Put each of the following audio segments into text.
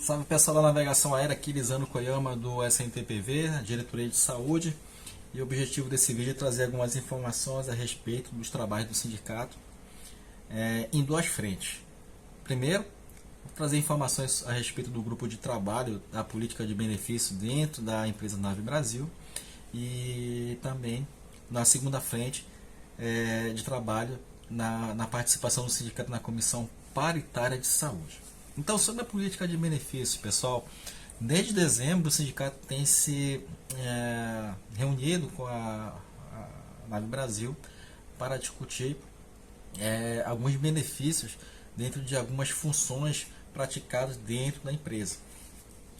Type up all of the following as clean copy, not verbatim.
Salve pessoal da navegação aérea, aqui Lisandro Koyama do SNTPV, Diretoria de Saúde. E o objetivo desse vídeo é trazer algumas informações a respeito dos trabalhos do sindicato em duas frentes. Primeiro, vou trazer informações a respeito do grupo de trabalho da política de benefício dentro da empresa Nave Brasil. E também, na segunda frente, de trabalho na participação do sindicato na Comissão Paritária de Saúde. Então, sobre a política de benefício, pessoal, desde dezembro o sindicato tem se reunido com a Nave Brasil para discutir alguns benefícios dentro de algumas funções praticadas dentro da empresa.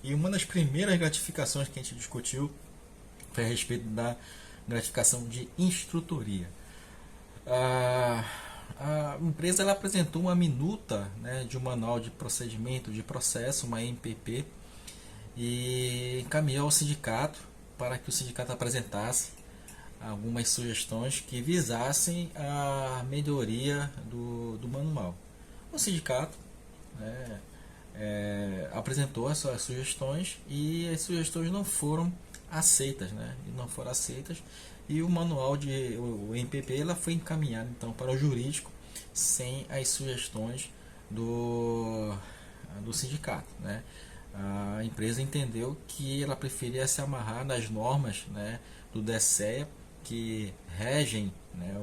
E uma das primeiras gratificações que a gente discutiu foi a respeito da gratificação de instrutoria. A empresa ela apresentou uma minuta, né, de um manual de procedimento de processo, uma MPP, e encaminhou ao sindicato para que o sindicato apresentasse algumas sugestões que visassem a melhoria do manual. O sindicato, né, apresentou as suas sugestões e as sugestões não foram aceitas, né? E o manual o MPP ela foi encaminhado então para o jurídico sem as sugestões do sindicato, né? A empresa entendeu que ela preferia se amarrar nas normas, né, do DSEA que regem, né,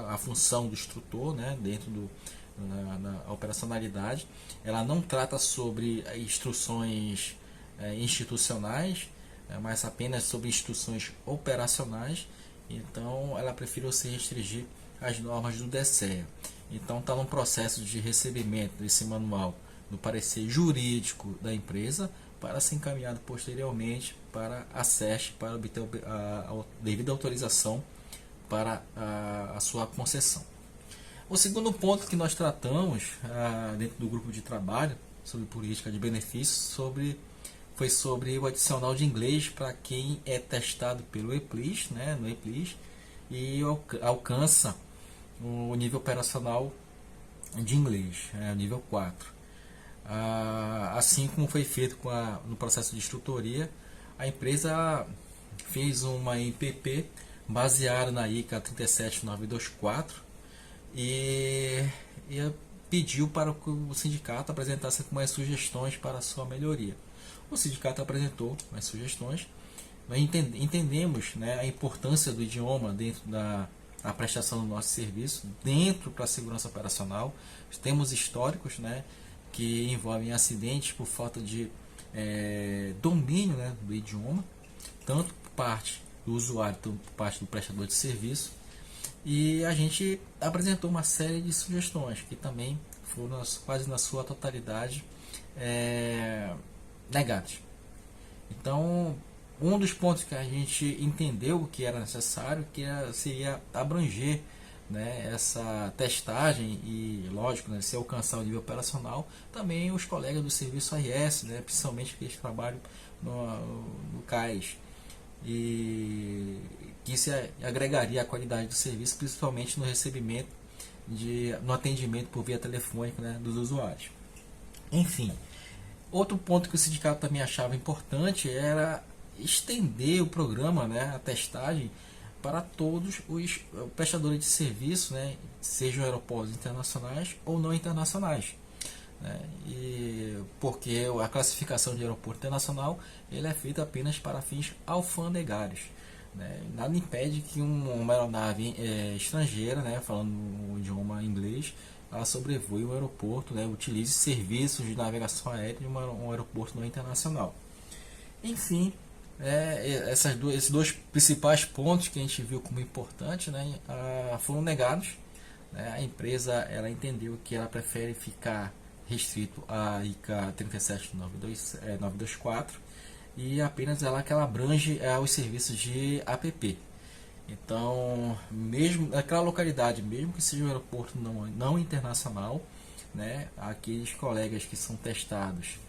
a função do instrutor, né, dentro na operacionalidade. Ela não trata sobre instruções institucionais, mas apenas sobre instruções operacionais. Então ela preferiu se restringir às normas do DSEA. Então está no processo de recebimento desse manual do parecer jurídico da empresa para ser encaminhado posteriormente para a SESC para obter a devida autorização para a sua concessão. O segundo ponto que nós tratamos dentro do grupo de trabalho sobre política de benefícios foi sobre o adicional de inglês para quem é testado pelo EPLIS, né, no EPLIS, e alcança o nível operacional de inglês, nível 4. Assim como foi feito no processo de instrutoria, a empresa fez uma MPP baseada na ICA 37924 e pediu para que o sindicato apresentasse algumas sugestões para a sua melhoria. O sindicato apresentou as sugestões. Nós entendemos, né, a importância do idioma dentro da prestação do nosso serviço, dentro para a segurança operacional. Temos históricos, né, que envolvem acidentes por falta de domínio, né, do idioma, tanto por parte do usuário, tanto por parte do prestador de serviço. E a gente apresentou uma série de sugestões que também foram quase na sua totalidade negadas. Então, um dos pontos que a gente entendeu que era necessário seria abranger, né, essa testagem e, lógico, né, se alcançar o nível operacional, também os colegas do serviço AIS, né, principalmente aqueles que trabalham no CAIS, e que se agregaria a qualidade do serviço, principalmente no recebimento, no atendimento por via telefônica, né, dos usuários. Enfim, outro ponto que o sindicato também achava importante era estender o programa, né, a testagem, para todos os prestadores de serviço, né, sejam aeroportos internacionais ou não internacionais, né, porque a classificação de aeroporto internacional ele é feita apenas para fins alfandegários, né, nada impede que uma aeronave estrangeira, né, falando o idioma inglês, ela sobrevoe o aeroporto, né, utilize serviços de navegação aérea de um aeroporto não internacional. Enfim, esses dois principais pontos que a gente viu como importantes, né, foram negados, né. A empresa ela entendeu que ela prefere ficar restrito à ICA 37924 e apenas que ela abrange os serviços de APP. Então, mesmo naquela localidade, mesmo que seja um aeroporto não internacional, né, aqueles colegas que são testados,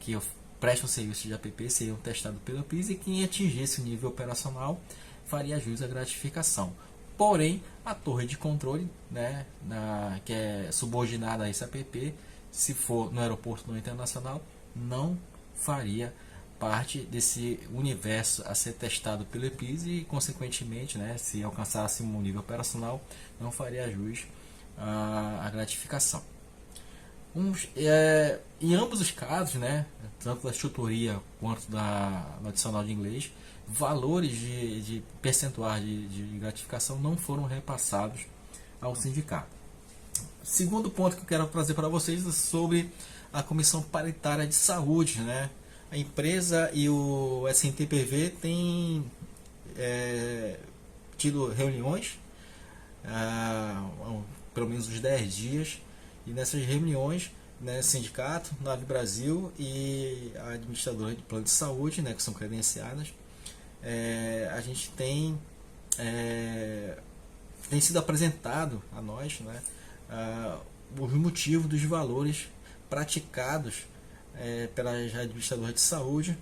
que prestam serviço de APP seriam testados pelo PIS, e quem atingisse o nível operacional faria jus à gratificação. Porém, a torre de controle, né, que é subordinada a esse APP, se for no aeroporto não internacional, não faria parte desse universo a ser testado pelo EPIS e, consequentemente, né, se alcançasse um nível operacional, não faria jus à gratificação. Em ambos os casos, né, tanto da tutoria quanto do adicional de inglês, valores de percentuais de gratificação não foram repassados ao sindicato. Segundo ponto que eu quero trazer para vocês é sobre a Comissão Paritária de Saúde, né? A empresa e o SNTPV têm tido reuniões, pelo menos uns 10 dias, e nessas reuniões, né, sindicato, Nave Brasil e a administradora de plano de saúde, né, que são credenciadas, a gente tem sido apresentado a nós, né, os motivos dos valores praticados pelas administradoras de saúde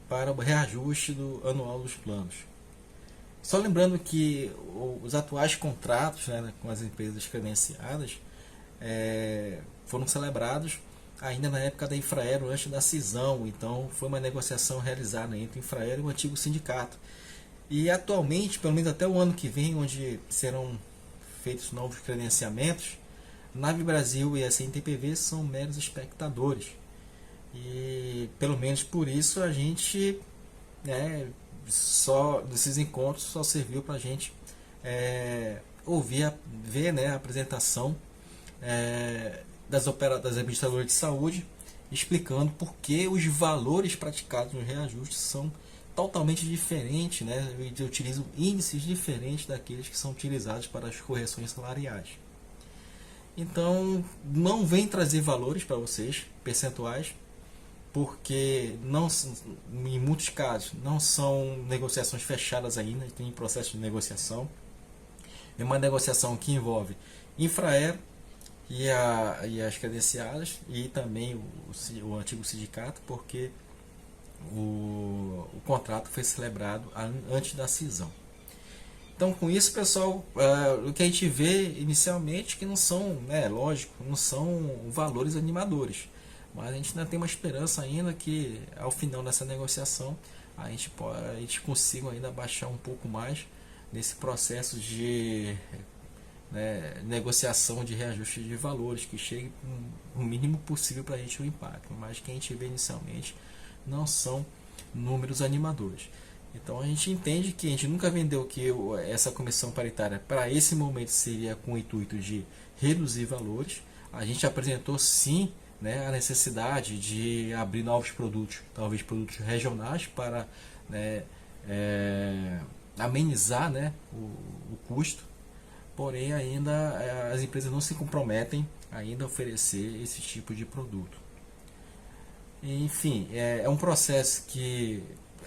para o reajuste anual dos planos. Só lembrando que os atuais contratos, né, com as empresas credenciadas foram celebrados ainda na época da Infraero, antes da cisão. Então foi uma negociação realizada entre o Infraero e o antigo sindicato. E atualmente, pelo menos até o ano que vem, onde serão feitos novos credenciamentos, Nave Brasil e a CNTPV são meros espectadores. E pelo menos por isso a gente, só desses encontros só serviu para a gente ver, né, a apresentação das administradoras de saúde, explicando por que os valores praticados no reajuste são totalmente diferentes, né? Eles utilizam índices diferentes daqueles que são utilizados para as correções salariais. Então, não vem trazer valores para vocês, percentuais, porque não, em muitos casos não são negociações fechadas ainda, tem processo de negociação. É uma negociação que envolve Infraero e as credenciadas e também o antigo sindicato, porque o contrato foi celebrado antes da cisão. Então, com isso, pessoal, o que a gente vê inicialmente que não são, lógico, não são valores animadores, mas a gente ainda tem uma esperança ainda que ao final dessa negociação a gente consiga ainda baixar um pouco mais nesse processo de negociação de reajuste de valores, que chegue o mínimo possível para a gente o impacto, mas que a gente vê inicialmente não são números animadores. Então a gente entende que a gente nunca vendeu que essa comissão paritária para esse momento seria com o intuito de reduzir valores. A gente apresentou sim, a necessidade de abrir novos produtos, talvez produtos regionais, para amenizar o custo. Porém, ainda as empresas não se comprometem ainda a oferecer esse tipo de produto. Enfim, é um processo que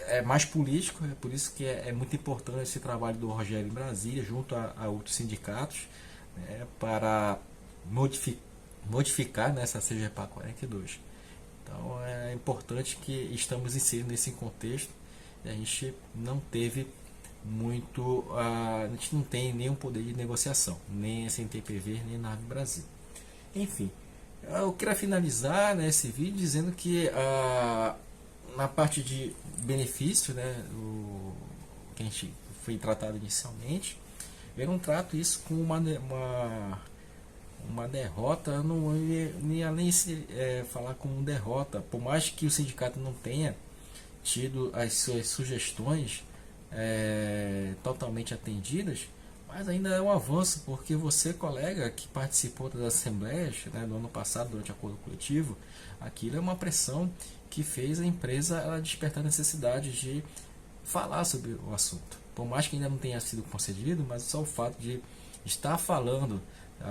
é mais político, é por isso que é muito importante esse trabalho do Rogério em Brasília, junto a outros sindicatos, para modificar essa CGPA 42. Então é importante que estamos inseridos nesse contexto e a gente não teve a gente não tem nenhum poder de negociação, nem a SNTPV, nem a Nave Brasil. Enfim, eu quero finalizar esse vídeo dizendo que na parte de benefício, o que a gente foi tratado inicialmente, eu não trato isso como uma derrota. Eu não ia nem falar como derrota, por mais que o sindicato não tenha tido as suas sugestões totalmente atendidas, mas ainda é um avanço, porque você, colega que participou das assembleias no ano passado durante o acordo coletivo, aquilo é uma pressão que fez a empresa despertar a necessidade de falar sobre o assunto. Por mais que ainda não tenha sido concedido, mas só o fato de estar falando,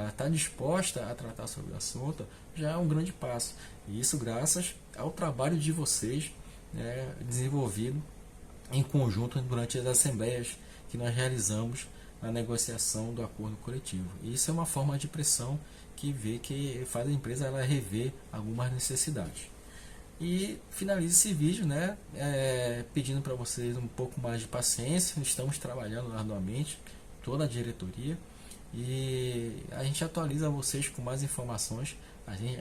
estar disposta a tratar sobre o assunto, já é um grande passo. E isso graças ao trabalho de vocês, desenvolvido em conjunto durante as assembleias que nós realizamos na negociação do acordo coletivo. Isso é uma forma de pressão que faz a empresa rever algumas necessidades. E finalizo esse vídeo pedindo para vocês um pouco mais de paciência. Estamos trabalhando arduamente, toda a diretoria, e a gente atualiza vocês com mais informações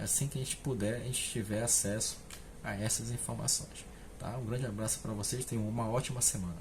assim que a gente puder, a gente tiver acesso a essas informações. Tá? Um grande abraço para vocês, tenham uma ótima semana.